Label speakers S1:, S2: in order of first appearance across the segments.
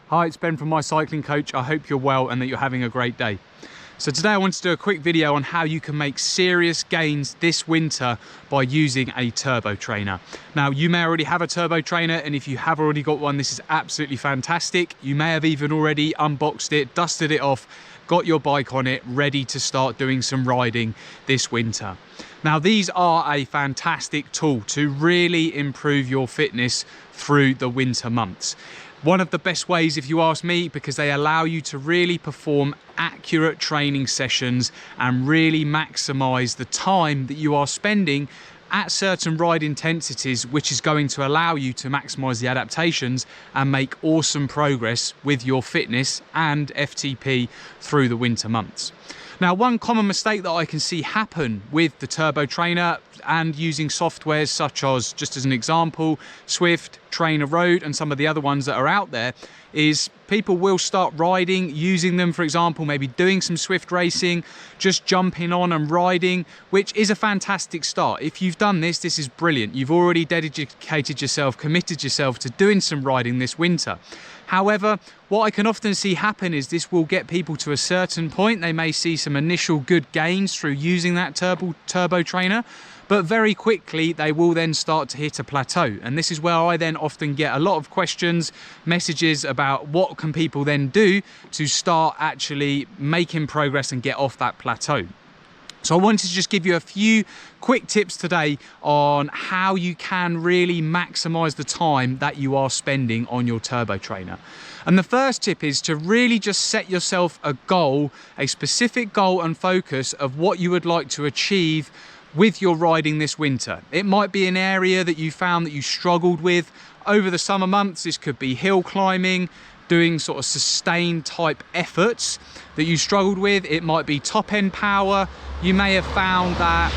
S1: Hi, it's Ben from My Cycling Coach. I hope you're well and that you're having a great day. So today I want to do a quick video on how you can make serious gains this winter by using a turbo trainer. Now, you may already have a turbo trainer, and if you have already got one, this is absolutely fantastic. You may have even already unboxed it, dusted it off, got your bike on it, ready to start doing some riding this winter. Now, these are a fantastic tool to really improve your fitness through the winter months. One of the best ways, if you ask me, because they allow you to really perform accurate training sessions and really maximize the time that you are spending at certain ride intensities, which is going to allow you to maximize the adaptations and make awesome progress with your fitness and FTP through the winter months. Now, one common mistake that I can see happen with the turbo trainer and using softwares such as, just as an example, Swift, Trainer Road, and some of the other ones that are out there, is people will start riding, using them, for example, maybe doing some Swift racing, just jumping on and riding, which is a fantastic start. If you've done this, this is brilliant. You've already dedicated yourself, committed yourself to doing some riding this winter. However, what I can often see happen is this will get people to a certain point. They may see some initial good gains through using that turbo trainer, but very quickly they will then start to hit a plateau. And this is where I then often get a lot of questions, messages about what can people then do to start actually making progress and get off that plateau. So I wanted to just give you a few quick tips today on how you can really maximize the time that you are spending on your turbo trainer. And the first tip is to really just set yourself a goal, a specific goal and focus of what you would like to achieve with your riding this winter. It might be an area that you found that you struggled with over the summer months. This could be hill climbing, doing sort of sustained type efforts that you struggled with. It might be top end power. You may have found that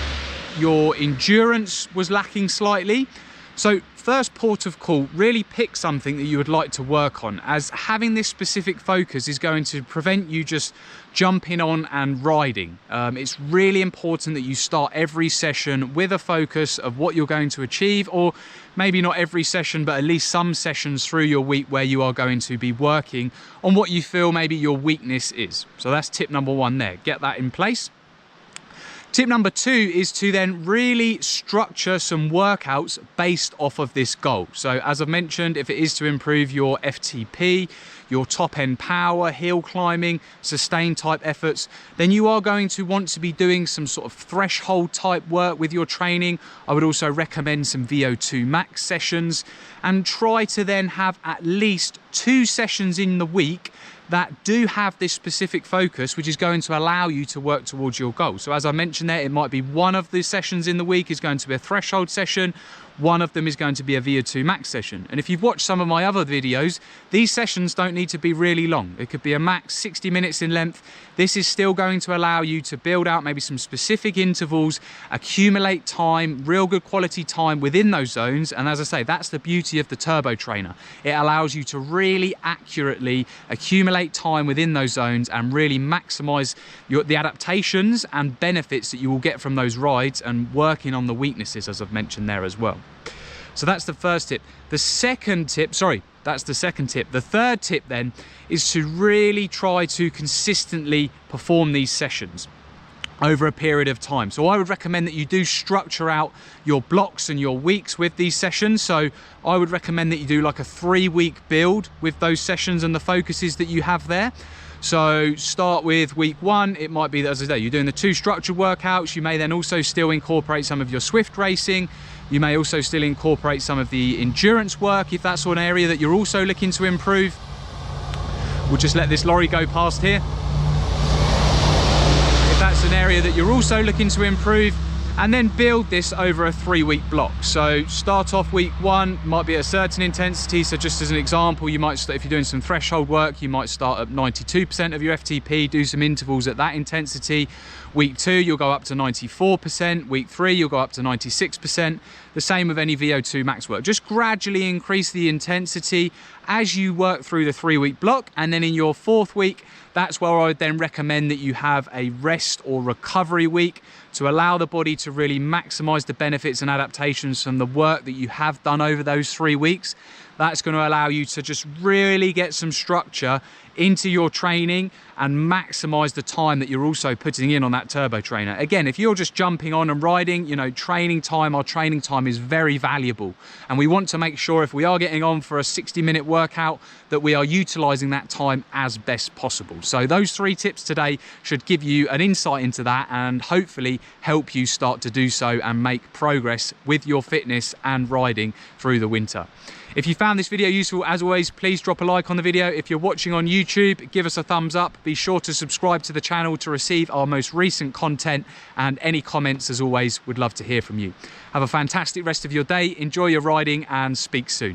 S1: your endurance was lacking slightly. So first port of call, really pick something that you would like to work on, as having this specific focus is going to prevent you just jumping on and riding. It's really important that you start every session with a focus of what you're going to achieve, or maybe not every session, but at least some sessions through your week where you are going to be working on what you feel maybe your weakness is. So that's tip number one there, get that in place. Tip number two is to then really structure some workouts based off of this goal. So as I've mentioned, if it is to improve your FTP, your top end power, hill climbing, sustained type efforts, then you are going to want to be doing some sort of threshold type work with your training. I would also recommend some VO2 max sessions, and try to then have at least 2 sessions in the week that do have this specific focus, which is going to allow you to work towards your goal. So as I mentioned there, it might be one of the sessions in the week is going to be a threshold session, one of them is going to be a VO2 max session. And if you've watched some of my other videos, these sessions don't need to be really long. It could be a max 60 minutes in length. This is still going to allow you to build out maybe some specific intervals, accumulate time, real good quality time within those zones. And as I say, that's the beauty of the turbo trainer. It allows you to really accurately accumulate time within those zones and really maximize the adaptations and benefits that you will get from those rides, and working on the weaknesses, as I've mentioned there as well. So that's the first tip. The second tip, that's the second tip. The third tip then is to really try to consistently perform these sessions over a period of time. So I would recommend that you do structure out your blocks and your weeks with these sessions. So I would recommend that you do like a 3-week build with those sessions and the focuses that you have there. So start with week 1, it might be that, as I say, you're doing the 2 structured workouts. You may then also still incorporate some of your Swift racing. You may also still incorporate some of the endurance work if that's an area that you're also looking to improve. We'll just let this lorry go past here. If that's an area that you're also looking to improve, and then build this over a 3-week block. So start off week 1, might be at a certain intensity. So just as an example, you might start, if you're doing some threshold work, you might start at 92% of your FTP, do some intervals at that intensity. Week 2, you'll go up to 94%. Week 3, you'll go up to 96%. The same with any VO2 max work. Just gradually increase the intensity as you work through the 3-week block. And then in your 4th week, that's where I would then recommend that you have a rest or recovery week to allow the body to really maximize the benefits and adaptations from the work that you have done over those 3 weeks. That's going to allow you to just really get some structure into your training and maximize the time that you're also putting in on that turbo trainer. Again, if you're just jumping on and riding, you know, our training time is very valuable, and we want to make sure if we are getting on for a 60-minute workout that we are utilizing that time as best possible. So those 3 tips today should give you an insight into that and hopefully help you start to do so and make progress with your fitness and riding through the winter. If you found this video useful, as always, please drop a like on the video. If you're watching on YouTube, give us a thumbs up. Be sure to subscribe to the channel to receive our most recent content, and any comments, as always, would love to hear from you. Have a fantastic rest of your day. Enjoy your riding and speak soon.